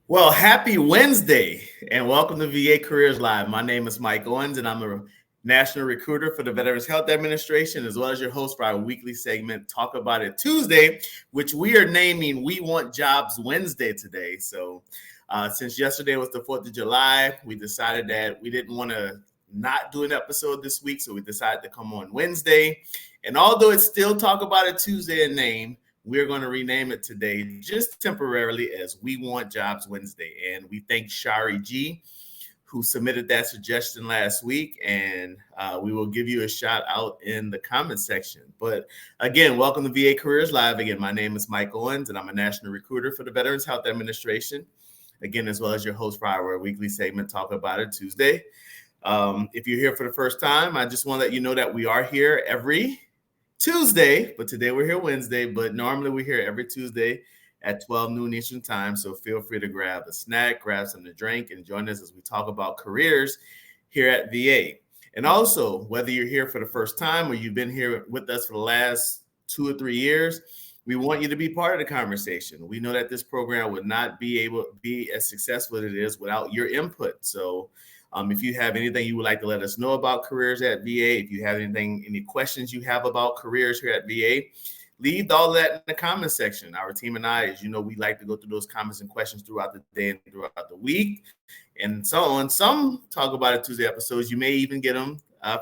Well, happy Wednesday and welcome to VA Careers Live. My name is Mike Owens and I'm a national recruiter for the Veterans Health Administration, as well as your host for our weekly segment, Talk About It Tuesday, which we are naming We Want Jobs Wednesday today. So since yesterday was the 4th of July, we decided that we didn't want to not do an episode this week. So we decided to come on Wednesday. And although it's still Talk About It Tuesday in name, we're going to rename it today just temporarily as We Want Jobs Wednesday. And we thank Shari G, who submitted that suggestion last week. And we will give you a shout out in the comment section. But again, welcome to VA Careers Live. Again, my name is Mike Owens, and I'm a national recruiter for the Veterans Health Administration. Again, as well as your host for our weekly segment, Talk About It Tuesday. If you're here for the first time, I just want to let you know that we are here every Tuesday, but today we're here Wednesday, but normally we're here every Tuesday at 12 noon Eastern time. So feel free to grab a snack, grab something to drink, and join us as we talk about careers here at VA. And also, whether you're here for the first time or you've been here with us for the last 2 or 3 years, we want you to be part of the conversation. We know that this program would not be able to be as successful as it is without your input. So if you have anything you would like to let us know about careers at VA, if you have any questions you have about careers here at VA, leave all that in the comment section. Our team and I, as you know, we like to go through those comments and questions throughout the day and throughout the week and so on. Some Talk About It Tuesday episodes, you may even get them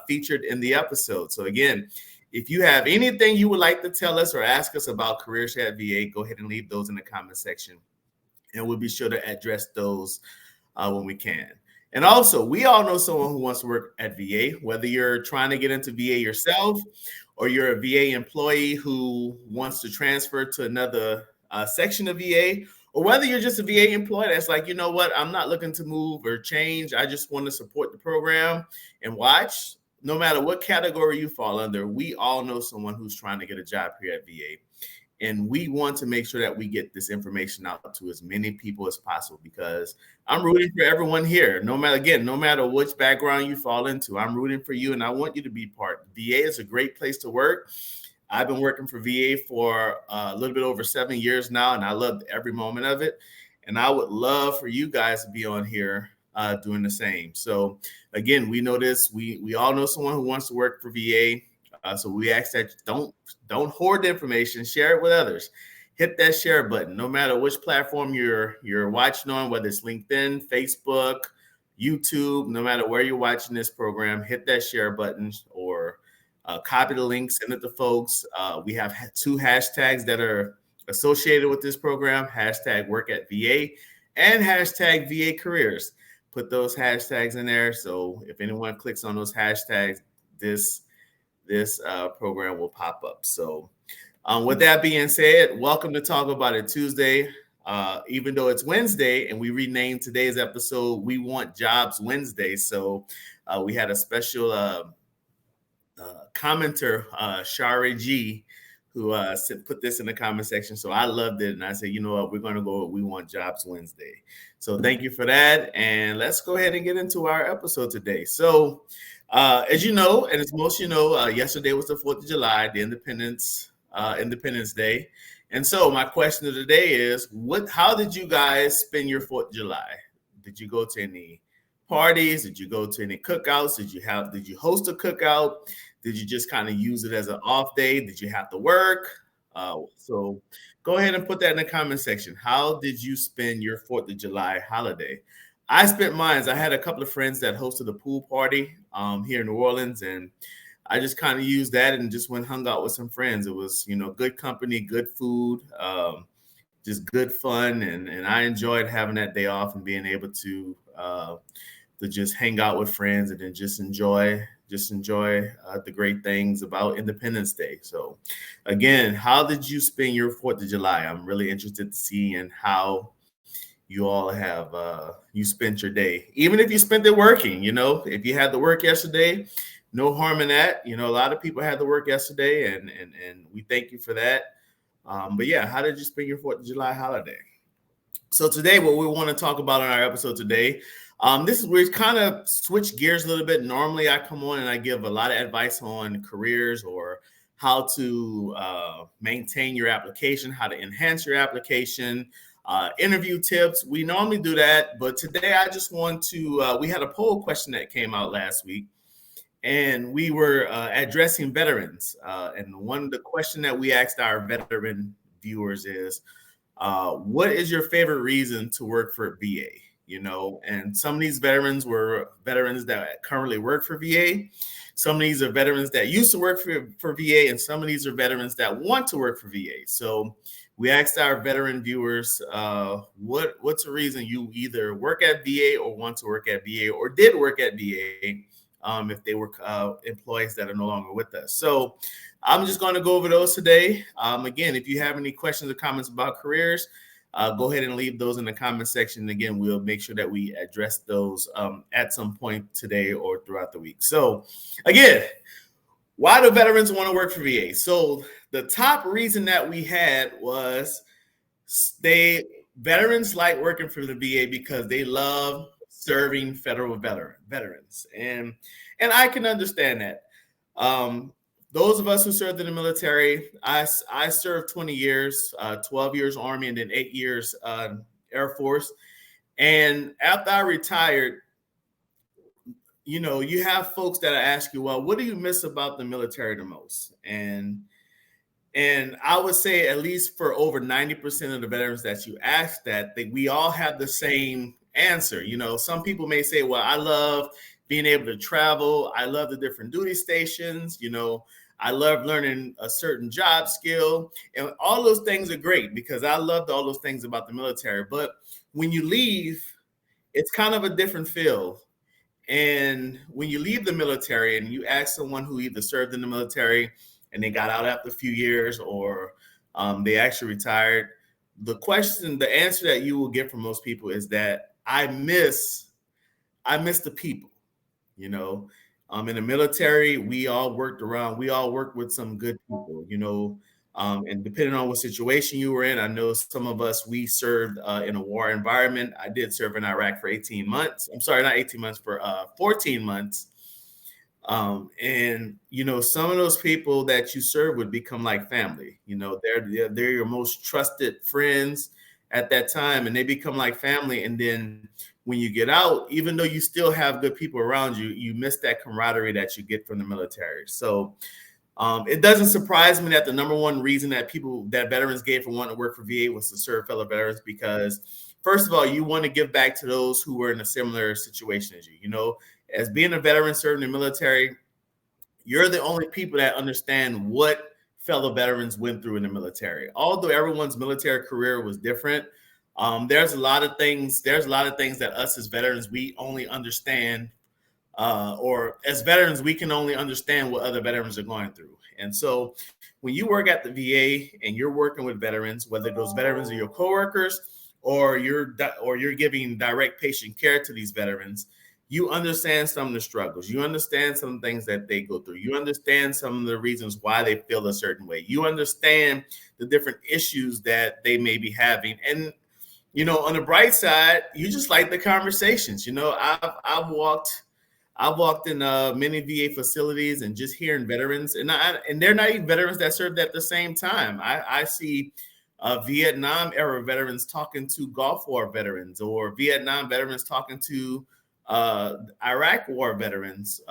featured in the episode. So again, if you have anything you would like to tell us or ask us about careers here at VA, go ahead and leave those in the comment section, and we'll be sure to address those when we can. And also, we all know someone who wants to work at VA, whether you're trying to get into VA yourself or you're a VA employee who wants to transfer to another section of VA, or whether you're just a VA employee that's like, you know what, I'm not looking to move or change. I just want to support the program and watch. No matter what category you fall under, we all know someone who's trying to get a job here at VA. And we want to make sure that we get this information out to as many people as possible, because I'm rooting for everyone here. No matter which background you fall into, I'm rooting for you and I want you to be part. VA is a great place to work. I've been working for VA for a little bit over 7 years now, and I loved every moment of it. And I would love for you guys to be on here doing the same. So again, we know this. We all know someone who wants to work for VA. So we ask that don't hoard the information, share it with others. Hit that share button, no matter which platform you're watching on, whether it's LinkedIn, Facebook, YouTube, no matter where you're watching this program, hit that share button or copy the link, send it to folks. We have 2 hashtags that are associated with this program, hashtag work at VA and hashtag VA careers. Put those hashtags in there. So if anyone clicks on those hashtags, this program will pop up. So with that being said, welcome to Talk About It Tuesday. Even though it's Wednesday and we renamed today's episode We Want Jobs Wednesday. So we had a special commenter, Shari G, who put this in the comment section. So I loved it. And I said, you know what, we're going to go with We Want Jobs Wednesday. So thank you for that. And let's go ahead and get into our episode today. So as you know, and as most you know, yesterday was the 4th of July, the Independence Day. And so my question of the day is, how did you guys spend your 4th of July? Did you go to any parties? Did you go to any cookouts? Did you host a cookout? Did you just kind of use it as an off day? Did you have to work? So go ahead and put that in the comment section. How did you spend your 4th of July holiday? I spent mine. I had a couple of friends that hosted a pool party here in New Orleans, and I just kind of used that and just went hung out with some friends. It was, good company, good food, just good fun, and I enjoyed having that day off and being able to just hang out with friends and then just enjoy the great things about Independence Day. So, again, how did you spend your 4th of July? I'm really interested to see in how you all have you spent your day, even if you spent it working. If you had to work yesterday, no harm in that. A lot of people had to work yesterday, and we thank you for that. But yeah, how did you spend your 4th of July holiday? So today, what we want to talk about in our episode today, we kind of switch gears a little bit. Normally, I come on and I give a lot of advice on careers or how to maintain your application, how to enhance your application. interview tips. We normally do that, but today I just want to, we had a poll question that came out last week, and we were addressing veterans. And one of the question that we asked our veteran viewers is, what is your favorite reason to work for VA? You know, and some of these veterans were veterans that currently work for VA. Some of these are veterans that used to work for VA, and some of these are veterans that want to work for VA. So we asked our veteran viewers, what's the reason you either work at VA or want to work at VA or did work at VA, if they were employees that are no longer with us. So I'm just going to go over those today. Again, if you have any questions or comments about careers, go ahead and leave those in the comment section. Again, we'll make sure that we address those at some point today or throughout the week. So again, why do veterans want to work for VA? So the top reason that we had was veterans like working for the VA because they love serving federal veterans. And I can understand that. Those of us who served in the military, I served 20 years, 12 years Army, and then 8 years Air Force. And after I retired, you know, you have folks that ask you, well, what do you miss about the military the most? And I would say at least for over 90% of the veterans that you ask that, we all have the same answer. You know, some people may say, well, I love being able to travel. I love the different duty stations. You know, I love learning a certain job skill, and all those things are great because I loved all those things about the military. But when you leave, it's kind of a different feel. And when you leave the military and you ask someone who either served in the military and they got out after a few years, or they actually retired, the answer that you will get from most people is that I miss the people. You know, in the military, we all worked with some good people, you know, and depending on what situation you were in, I know some of us, we served in a war environment. I did serve in Iraq for 18 months. I'm sorry, not 18 months, for 14 months. And, you know, some of those people that you serve would become like family. You know, they're your most trusted friends at that time, and they become like family. And then when you get out, even though you still have good people around you, you miss that camaraderie that you get from the military. So it doesn't surprise me that the number one reason that veterans gave for wanting to work for VA was to serve fellow veterans, because first of all, you want to give back to those who were in a similar situation as you. You know, as being a veteran serving in the military, you're the only people that understand what fellow veterans went through in the military. Although everyone's military career was different, there's a lot of things that us as veterans, we only understand, or as veterans, we can only understand what other veterans are going through. And so when you work at the VA and you're working with veterans, whether those veterans are your coworkers or you're giving direct patient care to these veterans, you understand some of the struggles. You understand some things that they go through. You understand some of the reasons why they feel a certain way. You understand the different issues that they may be having. And, you know, on the bright side, you just like the conversations. You know, I've walked in many VA facilities and just hearing veterans, and they're not even veterans that served at the same time. I see Vietnam era veterans talking to Gulf War veterans, or Vietnam veterans talking to Iraq War veterans,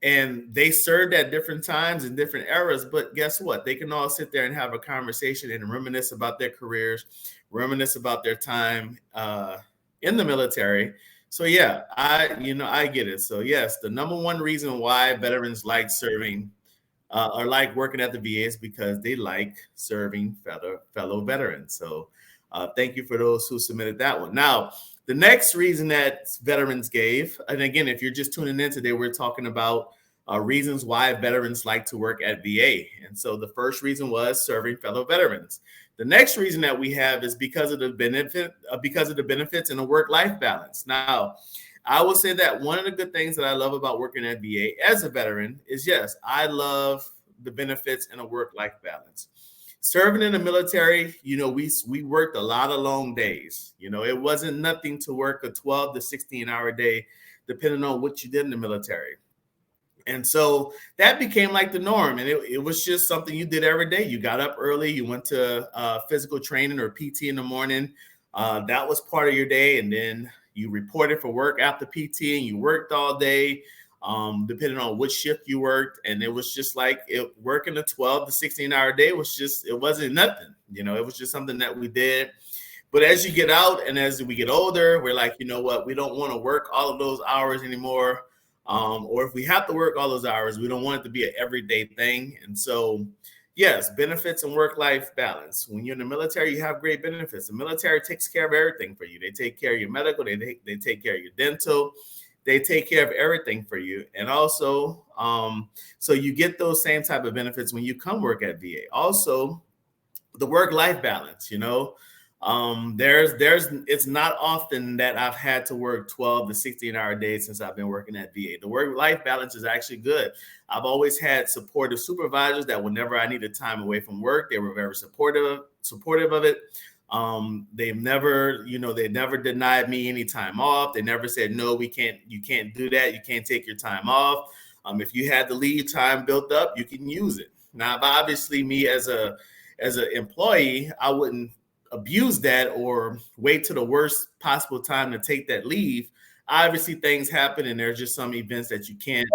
and they served at different times in different eras. But guess what? They can all sit there and have a conversation and reminisce about their careers, reminisce about their time in the military. So yeah, I get it. So yes, the number one reason why veterans like serving or like working at the VA is because they like serving fellow veterans. So thank you for those who submitted that one. Now, the next reason that veterans gave, and again, if you're just tuning in today, we're talking about reasons why veterans like to work at VA. And so the first reason was serving fellow veterans. The next reason that we have is because of the benefits and the work-life balance. Now, I will say that one of the good things that I love about working at VA as a veteran is, yes, I love the benefits and a work-life balance. Serving in the military, you know, we worked a lot of long days. You know, it wasn't nothing to work a 12 to 16 hour day, depending on what you did in the military. And so that became like the norm. And it was just something you did every day. You got up early, you went to physical training or PT in the morning. That was part of your day. And then you reported for work after PT and you worked all day, depending on which shift you worked. And it was just like working a 12 to 16-hour day it wasn't nothing. It was just something that we did. But as you get out and as we get older, we're like, you know what, we don't want to work all of those hours anymore. Or if we have to work all those hours, we don't want it to be an everyday thing. And so, yes, benefits and work-life balance. When you're in the military, you have great benefits. The military takes care of everything for you. They take care of your medical. They take care of your dental. They take care of everything for you. And also, so you get those same type of benefits when you come work at VA. Also, the work-life balance, it's not often that I've had to work 12 to 16-hour days since I've been working at VA. The work-life balance is actually good. I've always had supportive supervisors that whenever I needed time away from work, they were very supportive of it. They never denied me any time off. They never said, no, you can't do that. You can't take your time off. If you had the leave time built up, you can use it. Now, obviously me as an employee, I wouldn't abuse that or wait to the worst possible time to take that leave. Obviously things happen and there's just some events that you can't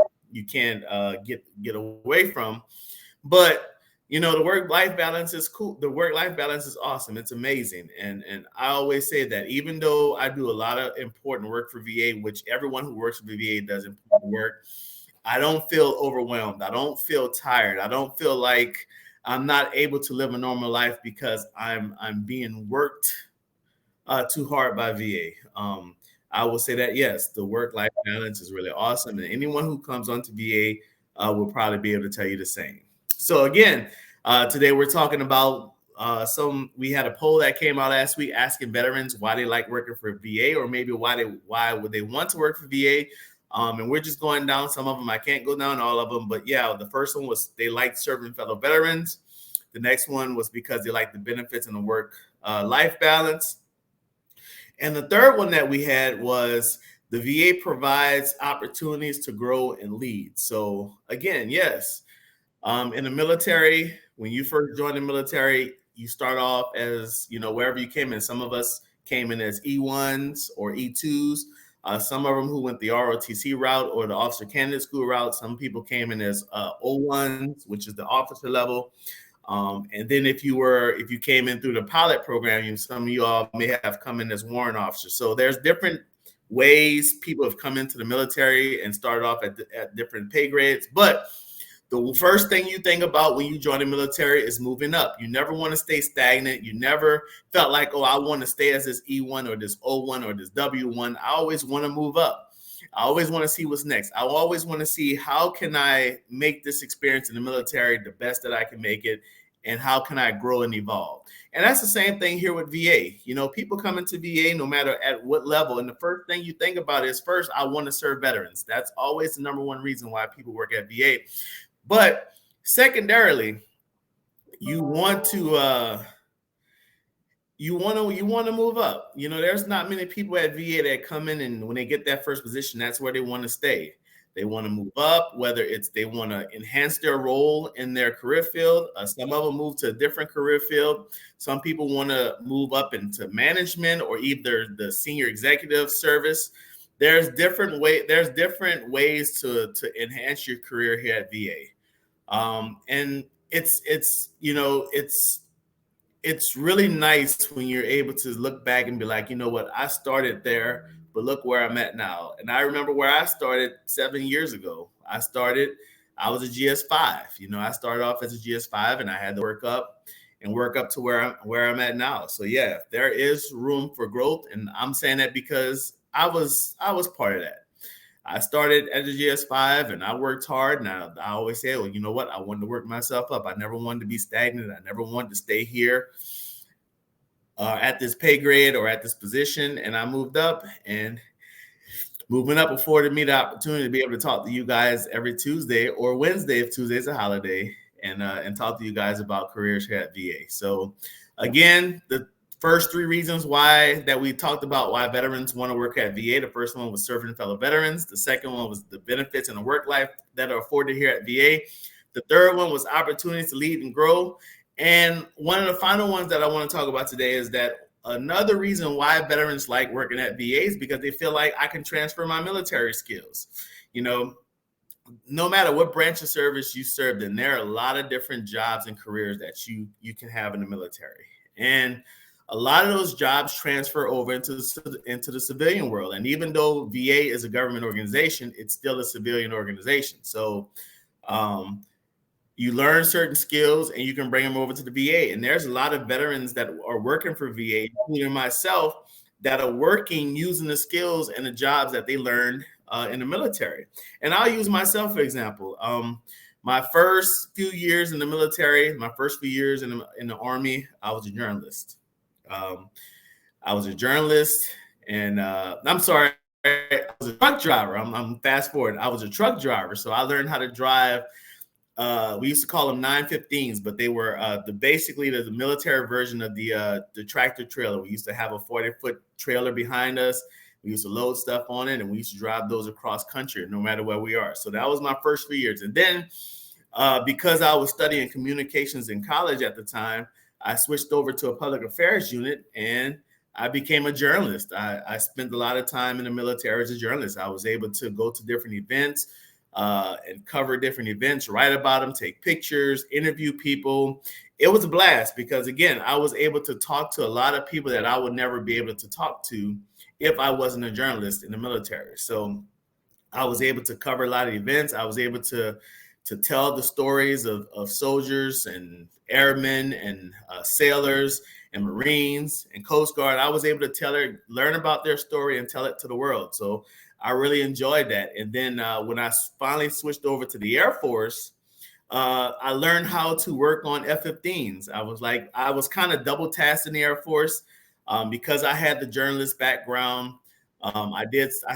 get away from. But the work-life balance is cool. The work-life balance is awesome. It's amazing. And I always say that even though I do a lot of important work for VA, which everyone who works for VA does important work, I don't feel overwhelmed. I don't feel tired. I don't feel like I'm not able to live a normal life because I'm being worked too hard by VA. I will say that, yes, the work-life balance is really awesome. And anyone who comes onto VA will probably be able to tell you the same. So again, today we're talking about we had a poll that came out last week asking veterans why they like working for VA, or maybe why would they want to work for VA. And we're just going down some of them. I can't go down all of them, but yeah, the first one was they liked serving fellow veterans. The next one was because they liked the benefits and the work-life balance. And the third one that we had was the VA provides opportunities to grow and lead. So again, yes, in the military, when you first join the military, you start off as, wherever you came in. Some of us came in as E1s or E2s. Some of them who went the ROTC route or the officer candidate school route. Some people came in as O1s, which is the officer level. And then if you came in through the pilot program, some of you all may have come in as warrant officers. So there's different ways people have come into the military and started off at different pay grades. But the first thing you think about when you join the military is moving up. You never want to stay stagnant. You never felt like, I want to stay as this E1 or this O1 or this W1. I always want to move up. I always want to see what's next. I always want to see how can I make this experience in the military the best that I can make it, and how can I grow and evolve? And that's the same thing here with VA. People come into VA no matter at what level, and the first thing you think about is, first, I want to serve veterans. That's always the number one reason why people work at VA. But secondarily, you want to move up. There's not many people at VA that come in and when they get that first position, that's where they want to stay. They want to move up, whether it's they want to enhance their role in their career field. Some of them move to a different career field. Some people want to move up into management or either the senior executive service. There's different ways to enhance your career here at VA. And it's really nice when you're able to look back and be like, I started there, but look where I'm at now. And I remember where I started 7 years ago. I was a GS5. I started off as a GS5 and I had to work up to where I'm at now. So yeah, there is room for growth. And I'm saying that because I was part of that. I started as a GS5 and I worked hard. And I always say, well, you know what? I wanted to work myself up. I never wanted to be stagnant. I never wanted to stay here at this pay grade or at this position. And I moved up, and moving up afforded me the opportunity to be able to talk to you guys every Tuesday or Wednesday if Tuesday's a holiday, and talk to you guys about careers here at VA. So again, the first three reasons why that we talked about why veterans want to work at VA. The first one was serving fellow veterans. The second one was the benefits and the work life that are afforded here at VA. The third one was opportunities to lead and grow. And one of the final ones that I want to talk about today is that another reason why veterans like working at VA is because they feel like I can transfer my military skills. You know, no matter what branch of service you served in, there are a lot of different jobs and careers that you can have in the military. And a lot of those jobs transfer over into the civilian world. And even though VA is a government organization, it's still a civilian organization. So you learn certain skills and you can bring them over to the VA. And there's a lot of veterans that are working for VA, including myself, that are working using the skills and the jobs that they learned in the military. And I'll use myself, for example. My first few years in the military, my first few years in the Army, I was a journalist. I was a journalist, and I'm sorry, I was a truck driver. I'm fast forward. I was a truck driver, so I learned how to drive. We used to call them 915s, but they were basically the military version of the tractor trailer. We used to have a 40-foot trailer behind us. We used to load stuff on it, and we used to drive those across country, no matter where we are. So that was my first few years. And then because I was studying communications in college at the time, I switched over to a public affairs unit, and I became a journalist. I spent a lot of time in the military as a journalist. I was able to go to different events and cover different events, write about them, take pictures, interview people. It was a blast because, again, I was able to talk to a lot of people that I would never be able to talk to if I wasn't a journalist in the military. So I was able to cover a lot of events. I was able to tell the stories of soldiers and airmen and sailors and Marines and Coast Guard. I was able to learn about their story and tell it to the world. So I really enjoyed that. And then when I finally switched over to the Air Force, I learned how to work on F-15s. I was kind of double tasked in the Air Force because I had the journalist background. I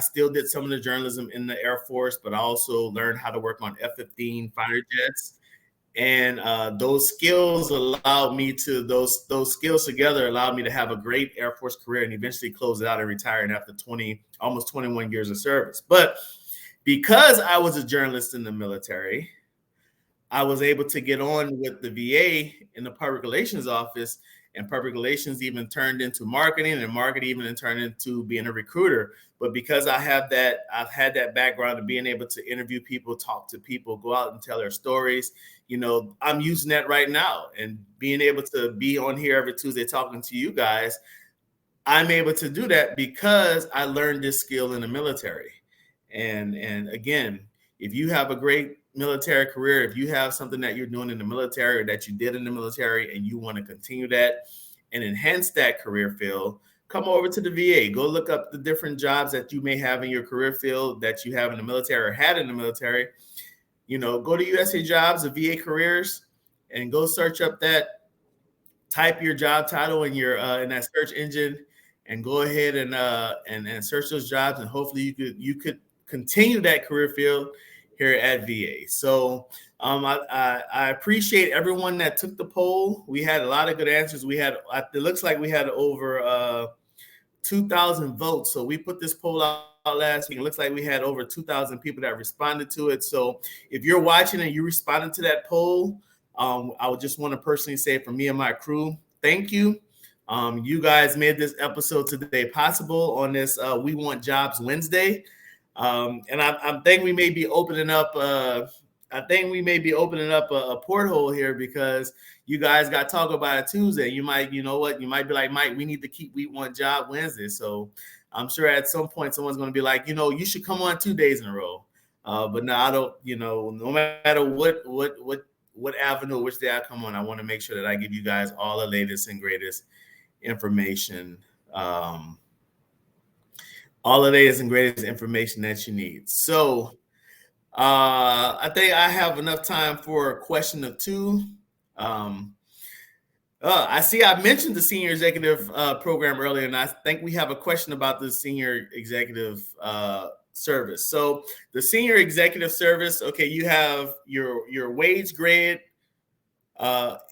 still did some of the journalism in the Air Force, but I also learned how to work on F-15 fighter jets. And those skills those skills together allowed me to have a great Air Force career and eventually close it out and retiring after almost 21 years of service. But because I was a journalist in the military, I was able to get on with the VA in the public relations office, and public relations even turned into marketing, and marketing even turned into being a recruiter. But because I've had that background of being able to interview people, talk to people, go out and tell their stories, I'm using that right now. And being able to be on here every Tuesday talking to you guys, I'm able to do that because I learned this skill in the military. And again, if you have a great military career, if you have something that you're doing in the military or that you did in the military and you want to continue that and enhance that career field, come over to the VA. Go look up the different jobs that you may have in your career field that you have in the military or had in the military. Go to USA Jobs or VA Careers and go search up that, type your job title in in that search engine, and go ahead and search those jobs, and hopefully you could continue that career field here at VA. So I appreciate everyone that took the poll. We had a lot of good answers. It looks like we had over 2,000 votes. So we put this poll out last week. It looks like we had over 2,000 people that responded to it. So if you're watching and you responded to that poll, I would just want to personally say from me and my crew, thank you. You guys made this episode today possible on this We Want Jobs Wednesday. And I think we may be opening up a porthole here because you guys got to talk about it Tuesday. You might be like, Mike, we need to keep We Want Job Wednesday. So I'm sure at some point someone's going to be like, you should come on 2 days in a row. But no, I don't, no matter what avenue, which day I come on, I want to make sure that I give you guys all the latest and greatest information. All the latest and greatest information that you need. So I think I have enough time for a question or two. I see I mentioned the senior executive program earlier, and I think we have a question about the senior executive service. So the senior executive service, okay, you have your wage grade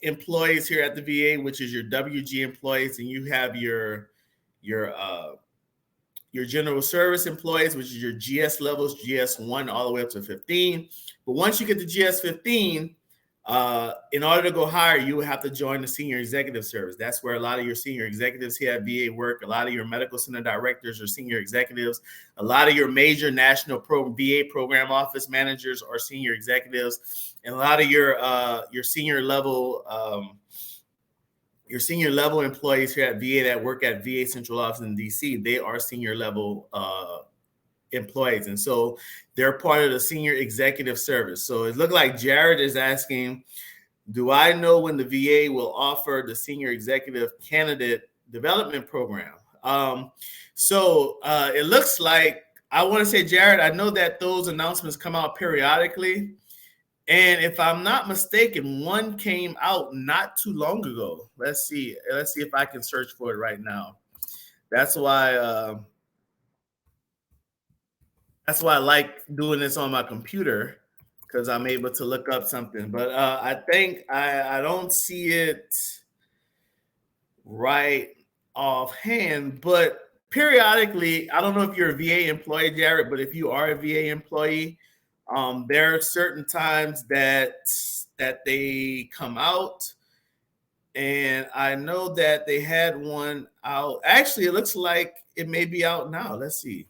employees here at the VA, which is your WG employees, and you have your general service employees, which is your GS levels, GS1 all the way up to 15. But once you get to GS 15, in order to go higher, you will have to join the senior executive service. That's where a lot of your senior executives here at VA work. A lot of your medical center directors are senior executives. A lot of your major national VA program office managers are senior executives, and a lot of your senior level employees here at VA that work at VA Central Office in DC, they are senior level employees. And so they're part of the senior executive service. So it looked like Jared is asking, do I know when the VA will offer the senior executive candidate development program? So it looks like, I want to say, Jared, I know that those announcements come out periodically. And if I'm not mistaken, one came out not too long ago. Let's see if I can search for it right now. That's why I like doing this on my computer, because I'm able to look up something. But I think I don't see it right offhand. But periodically, I don't know if you're a VA employee, Jared, but if you are a VA employee, there are certain times that they come out, and I know that they had one out. Actually, it looks like it may be out now. Let's see.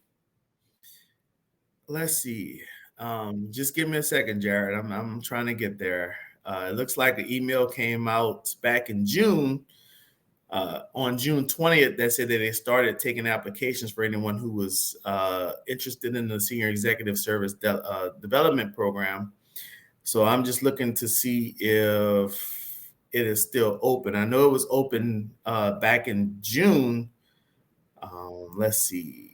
Just give me a second, Jared. I'm trying to get there. It looks like the email came out back in June, on June 20th, that said that they started taking applications for anyone who was interested in the Senior Executive Service Development Program. So I'm just looking to see if it is still open. I know it was open back in June. Let's see.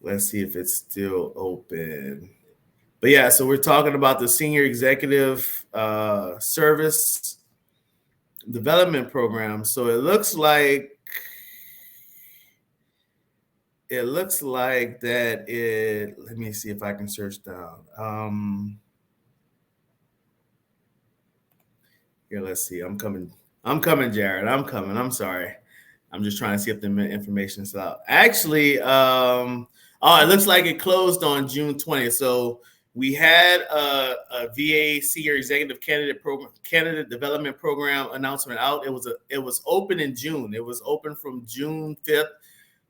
Let's see if it's still open. But yeah, so we're talking about the Senior Executive Service Development Program. So it looks like that it, let me see if I can search down. Here, let's see. I'm coming, Jared. I'm coming. I'm sorry. I'm just trying to see if the information's out. Actually, it looks like it closed on June 20th. So we had a VA Senior Executive Candidate Development Program announcement out. It was open in June. It was open from June 5th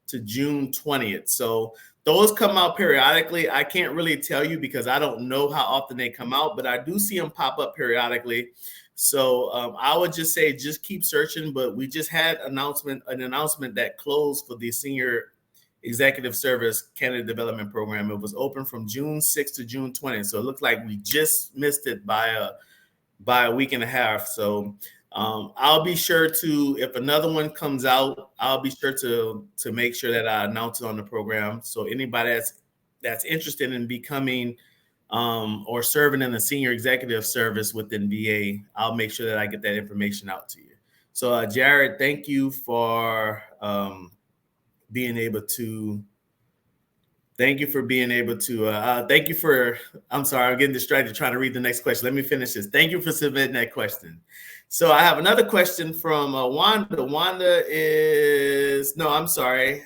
to June 20th. So those come out periodically. I can't really tell you because I don't know how often they come out, but I do see them pop up periodically. So I would just say, just keep searching. But we just had an announcement that closed for the Senior Executive Service Candidate Development Program. It was open from June 6th to June 20th. So it looked like we just missed it by a week and a half. So I'll be sure to, if another one comes out, I'll be sure to make sure that I announce it on the program. So anybody that's interested in becoming or serving in the senior executive service within VA, I'll make sure that I get that information out to you. So Jared, thank you for being able to. Thank you for, I'm sorry, I'm getting distracted trying to read the next question. Let me finish this. Thank you for submitting that question. So I have another question from Wanda. Wanda is, no, I'm sorry.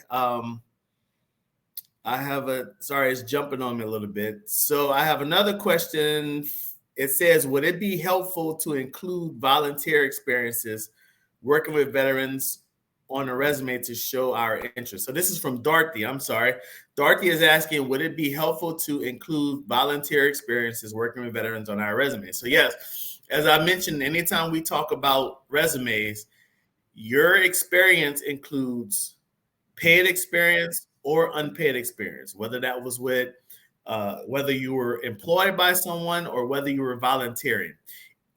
It's jumping on me a little bit. So I have another question. It says, would it be helpful to include volunteer experiences working with veterans on a resume to show our interest? So this is from Dorothy. I'm sorry. Dorothy is asking, would it be helpful to include volunteer experiences working with veterans on our resume? So yes, as I mentioned, anytime we talk about resumes, your experience includes paid experience or unpaid experience, whether that was with, whether you were employed by someone or whether you were volunteering.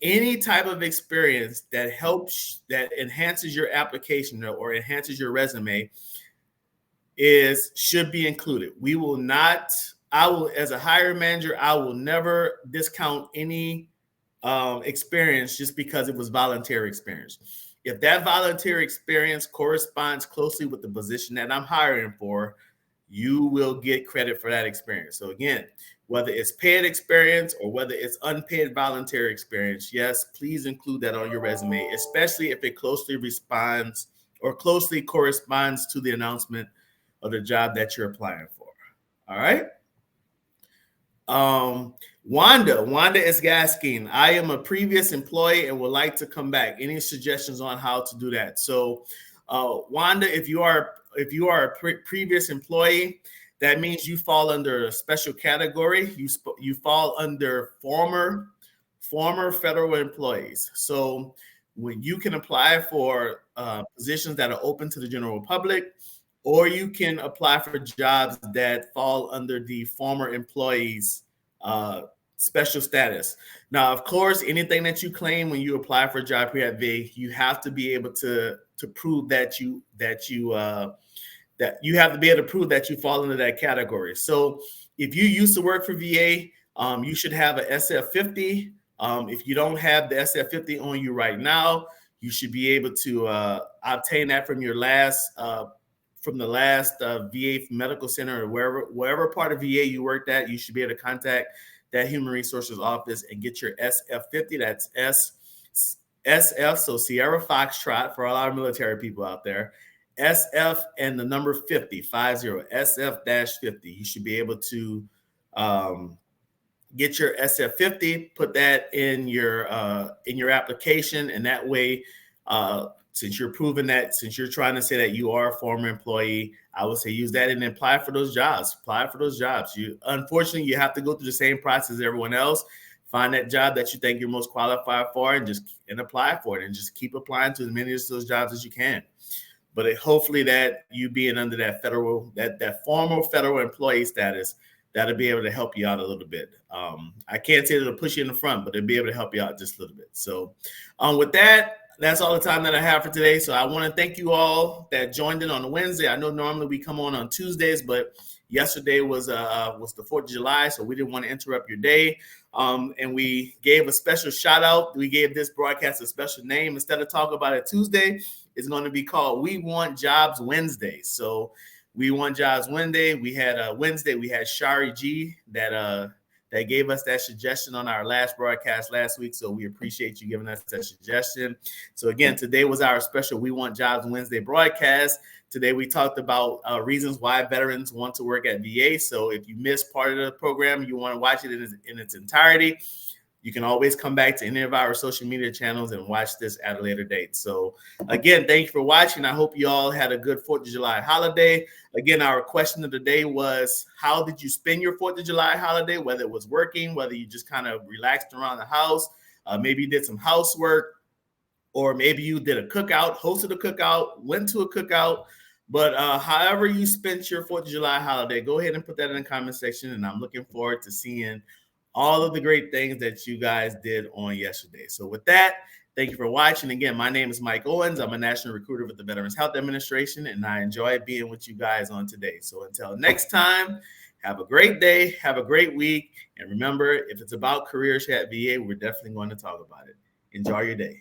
Any type of experience that enhances your application or enhances your resume should be included. As a hiring manager, I will never discount any experience just because it was volunteer experience. If that volunteer experience corresponds closely with the position that I'm hiring for, you will get credit for that experience. So again, whether it's paid experience or whether it's unpaid volunteer experience. Yes, please include that on your resume, especially if it closely responds or closely corresponds to the announcement of the job that you're applying for. All right. Wanda Isgaskin, I am a previous employee and would like to come back. Any suggestions on how to do that? So, Wanda, if you are a previous employee, that means you fall under a special category. You fall under former federal employees. So, when you can apply for positions that are open to the general public, or you can apply for jobs that fall under the former employees special status. Now, of course, anything that you claim when you apply for a job here at VA, you have to be able to prove that you have to be able to prove that you fall into that category. So if you used to work for VA, you should have an SF50. If you don't have the SF50 on you right now, you should be able to obtain that from your last VA medical center, or wherever part of VA you worked at. You should be able to contact that human resources office and get your SF50. That's SF, so Sierra Foxtrot for all our military people out there. SF and the number 50, SF-50. You should be able to get your SF50, put that in your application, and that way, since you're proving that, since you're trying to say that you are a former employee, I would say use that and apply for those jobs. Unfortunately, you have to go through the same process as everyone else. Find that job that you think you're most qualified for and apply for it, and just keep applying to as many of those jobs as you can. But hopefully that you being under that former federal employee status, that'll be able to help you out a little bit. I can't say it'll push you in the front, but it'll be able to help you out just a little bit. So with that, that's all the time that I have for today. So I want to thank you all that joined in on a Wednesday. I know normally we come on Tuesdays, but yesterday was the 4th of July, so we didn't want to interrupt your day. And we gave a special shout out. We gave this broadcast a special name. Instead of talking about it Tuesday, it's going to be called We Want Jobs Wednesday. So We Want Jobs Wednesday. We had Shari G that gave us that suggestion on our last broadcast last week. So we appreciate you giving us that suggestion. So again, today was our special We Want Jobs Wednesday broadcast. Today we talked about reasons why veterans want to work at VA. So if you missed part of the program, you want to watch it in its entirety, you can always come back to any of our social media channels and watch this at a later date. So again, thank you for watching. I hope you all had a good 4th of July holiday. Again, our question of the day was, how did you spend your 4th of July holiday? Whether it was working, whether you just kind of relaxed around the house, maybe you did some housework, or maybe you did a cookout, hosted a cookout, went to a cookout. But however you spent your 4th of July holiday, go ahead and put that in the comment section. And I'm looking forward to seeing all of the great things that you guys did on yesterday. So with that, thank you for watching. Again, my name is Mike Owens. I'm a national recruiter with the Veterans Health Administration, and I enjoy being with you guys on today. So until next time, have a great day, have a great week. And remember, if it's about careers here at VA, we're definitely going to talk about it. Enjoy your day.